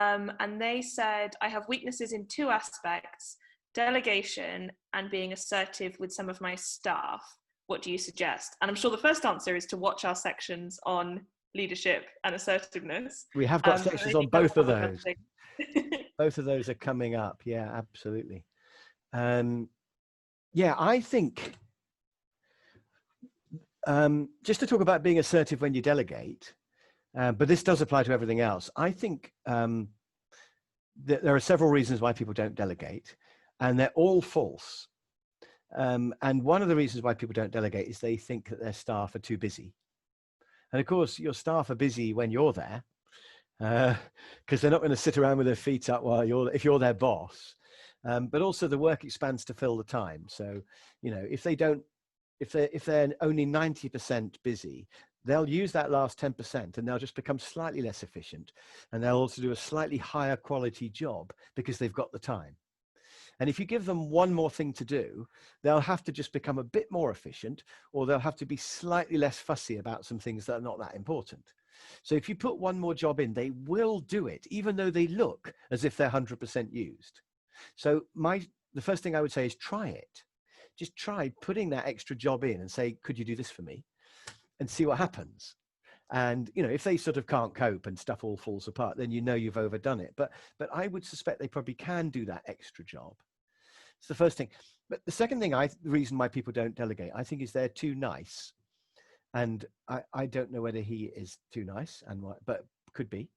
And they said, I have weaknesses in two aspects: delegation and being assertive with some of my staff. What do you suggest? And I'm sure the first answer is to watch our sections on leadership and assertiveness. We have got sections on both of those. Both of those are coming up. Yeah, absolutely. Yeah, I think just to talk about being assertive when you delegate, but this does apply to everything else. I think that there are several reasons why people don't delegate, and they're all false. And one of the reasons why people don't delegate is they think that their staff are too busy. And of course, your staff are busy when you're there, because they're not going to sit around with their feet up if you're their boss. But also the work expands to fill the time. So, you know, if they're only 90% busy, they'll use that last 10% and they'll just become slightly less efficient. And they'll also do a slightly higher quality job because they've got the time. And if you give them one more thing to do, they'll have to just become a bit more efficient, or they'll have to be slightly less fussy about some things that are not that important. So if you put one more job in, they will do it, even though they look as if they're 100% used. So the first thing I would say is try it. Just try putting that extra job in and say, could you do this for me? And see what happens. And, you know, if they sort of can't cope and stuff all falls apart, then you know you've overdone it. But I would suspect they probably can do that extra job. It's the first thing. But the second thing, the reason why people don't delegate, I think, is they're too nice. And I don't know whether he is too nice, but could be.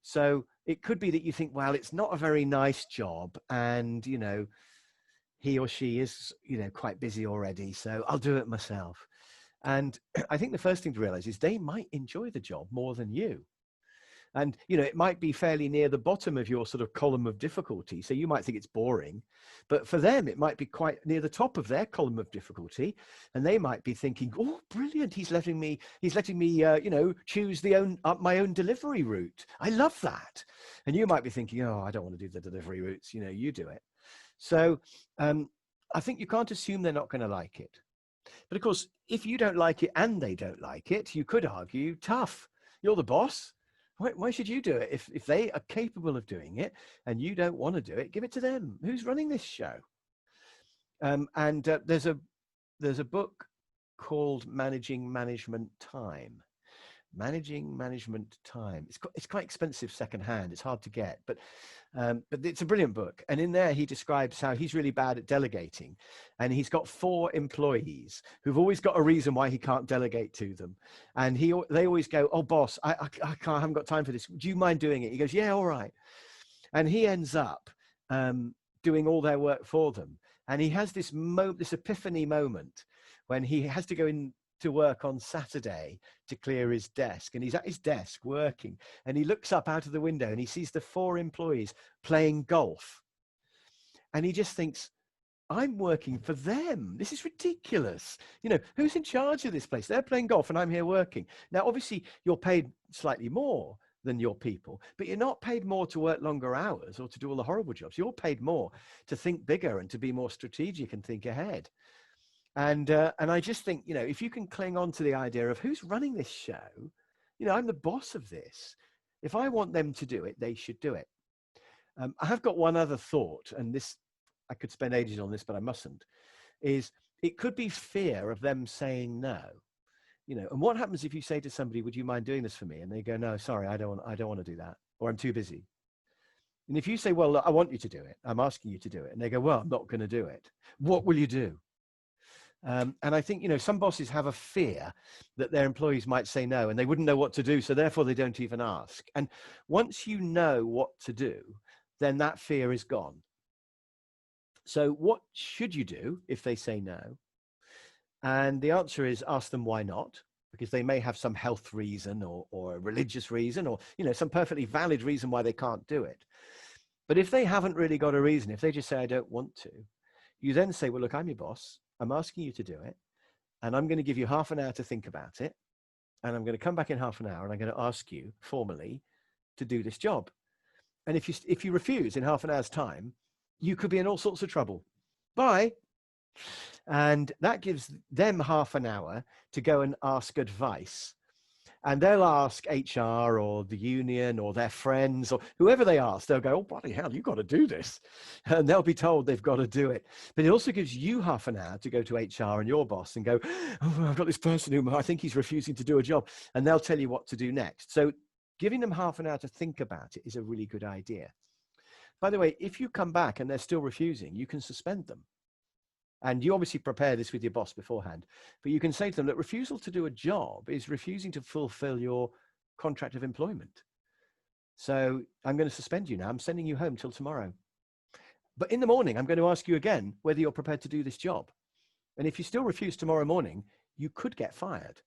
So it could be that you think, well, it's not a very nice job, and, you know, he or she is, you know, quite busy already, so I'll do it myself. And I think the first thing to realize is they might enjoy the job more than you. And, you know, it might be fairly near the bottom of your sort of column of difficulty. So you might think it's boring, but for them, it might be quite near the top of their column of difficulty. And they might be thinking, oh, brilliant. He's letting me, you know, choose my own delivery route. I love that. And you might be thinking, oh, I don't want to do the delivery routes. You know, you do it. So I think you can't assume they're not going to like it. But of course, if you don't like it and they don't like it, you could argue, tough. You're the boss. Why should you do it? If they are capable of doing it and you don't want to do it, give it to them. Who's running this show? There's a book called Managing Management Time. Managing Management Time. It's quite expensive secondhand. It's hard to get, but it's a brilliant book. And in there, he describes how he's really bad at delegating, and he's got 4 employees who've always got a reason why he can't delegate to them. And they always go, "Oh, boss, I haven't got time for this. Do you mind doing it?" He goes, "Yeah, all right." And he ends up doing all their work for them. And he has this epiphany moment when he has to go in to work on Saturday to clear his desk, and he's at his desk working, and he looks up out of the window and he sees the 4 employees playing golf, and he just thinks, I'm working for them. This is ridiculous. You know, who's in charge of this place? They're playing golf and I'm here working. Now, obviously you're paid slightly more than your people, but you're not paid more to work longer hours or to do all the horrible jobs. You're paid more to think bigger and to be more strategic and think ahead. And I just think, you know, if you can cling on to the idea of who's running this show, you know, I'm the boss of this. If I want them to do it, they should do it. I have got one other thought, and this, I could spend ages on this, but I mustn't, is it could be fear of them saying no. You know, and what happens if you say to somebody, would you mind doing this for me? And they go, no, sorry, I don't want to do that, or I'm too busy. And if you say, well, look, I want you to do it, I'm asking you to do it, and they go, well, I'm not going to do it, what will you do? And I think, you know, some bosses have a fear that their employees might say no and they wouldn't know what to do. So therefore they don't even ask. And once you know what to do, then that fear is gone. So what should you do if they say no? And the answer is ask them why not, because they may have some health reason or a religious reason, or, you know, some perfectly valid reason why they can't do it. But if they haven't really got a reason, if they just say, I don't want to, you then say, well, look, I'm your boss. I'm asking you to do it, and I'm going to give you half an hour to think about it, and I'm going to come back in half an hour, and I'm going to ask you formally to do this job. And if you refuse in half an hour's time, you could be in all sorts of trouble. Bye. And that gives them half an hour to go and ask advice. And they'll ask HR or the union or their friends or whoever they ask. They'll go, oh, bloody hell, you've got to do this. And they'll be told they've got to do it. But it also gives you half an hour to go to HR and your boss and go, oh, I've got this person who I think he's refusing to do a job. And they'll tell you what to do next. So giving them half an hour to think about it is a really good idea. By the way, if you come back and they're still refusing, you can suspend them. And you obviously prepare this with your boss beforehand, but you can say to them that refusal to do a job is refusing to fulfill your contract of employment. So I'm going to suspend you now. I'm sending you home till tomorrow. But in the morning, I'm going to ask you again whether you're prepared to do this job. And if you still refuse tomorrow morning, you could get fired.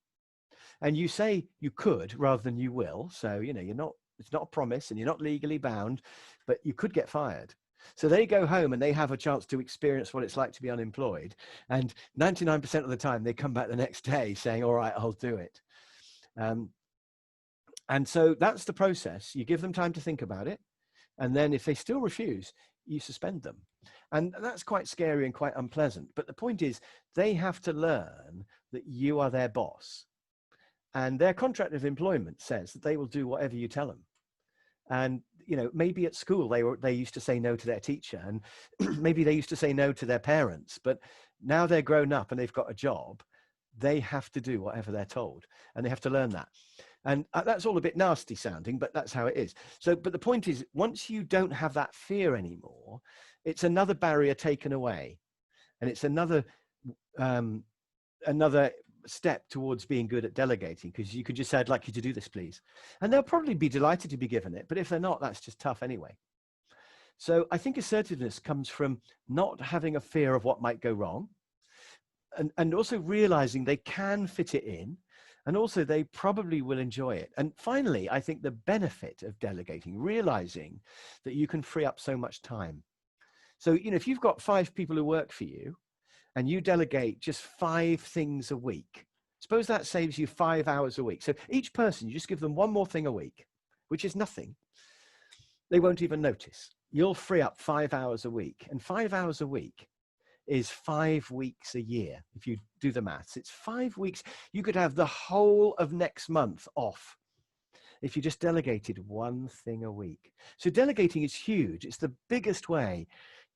And you say you could rather than you will. So, you know, it's not a promise and you're not legally bound, but you could get fired. So they go home and they have a chance to experience what it's like to be unemployed. And 99% of the time they come back the next day saying, all right, I'll do it. And so that's the process. You give them time to think about it. And then if they still refuse, you suspend them. And that's quite scary and quite unpleasant. But the point is, they have to learn that you are their boss. And their contract of employment says that they will do whatever you tell them. And, you know, maybe at school they used to say no to their teacher, and maybe they used to say no to their parents, but now they're grown up and they've got a job. They have to do whatever they're told, and they have to learn that. And that's all a bit nasty sounding, but that's how it is. So, but the point is, once you don't have that fear anymore, it's another barrier taken away, and it's another step towards being good at delegating, because you could just say, I'd like you to do this, please. And they'll probably be delighted to be given it. But if they're not, that's just tough anyway. So I think assertiveness comes from not having a fear of what might go wrong, and also realizing they can fit it in, and also they probably will enjoy it. And finally, I think the benefit of delegating, realizing that you can free up so much time. So, you know, if you've got 5 people who work for you, and you delegate just 5 things a week, suppose that saves you 5 hours a week. So each person, you just give them one more thing a week, which is nothing. They won't even notice. You'll free up 5 hours a week. And 5 hours a week is 5 weeks a year. If you do the maths, it's 5 weeks. You could have the whole of next month off if you just delegated one thing a week. So delegating is huge. It's the biggest way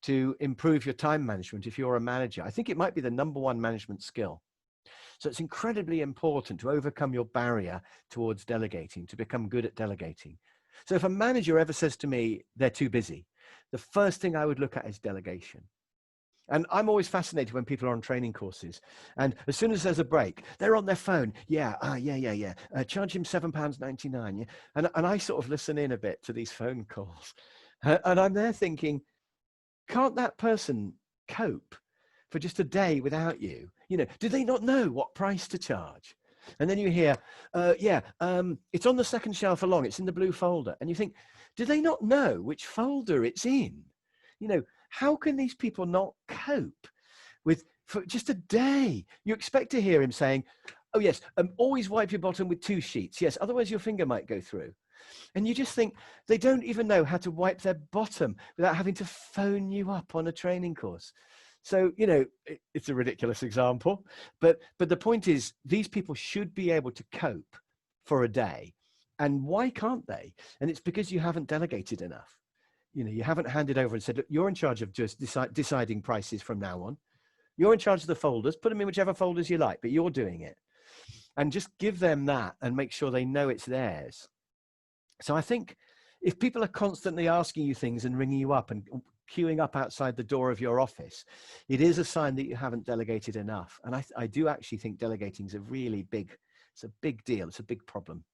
to improve your time management if you're a manager. I think it might be the #1 management skill. So it's incredibly important to overcome your barrier towards delegating, to become good at delegating. So if a manager ever says to me, they're too busy, the first thing I would look at is delegation. And I'm always fascinated when people are on training courses, and as soon as there's a break, they're on their phone. Charge him £7.99. Yeah. And I sort of listen in a bit to these phone calls, and I'm there thinking, can't that person cope for just a day without you? You know, do they not know what price to charge? And then you hear, it's on the second shelf along, it's in the blue folder. And you think, do they not know which folder it's in? You know, how can these people not cope with, for just a day? You expect to hear him saying, oh yes, always wipe your bottom with 2 sheets. Yes, otherwise your finger might go through. And you just think they don't even know how to wipe their bottom without having to phone you up on a training course. So, you know, it's a ridiculous example, but the point is, these people should be able to cope for a day. And why can't they? And it's because you haven't delegated enough. You know, you haven't handed over and said, look, you're in charge of just deciding prices from now on. You're in charge of the folders, put them in whichever folders you like, but you're doing it. And just give them that and make sure they know it's theirs. So I think if people are constantly asking you things and ringing you up and queuing up outside the door of your office, it is a sign that you haven't delegated enough. And I do actually think delegating is it's a big deal. It's a big problem.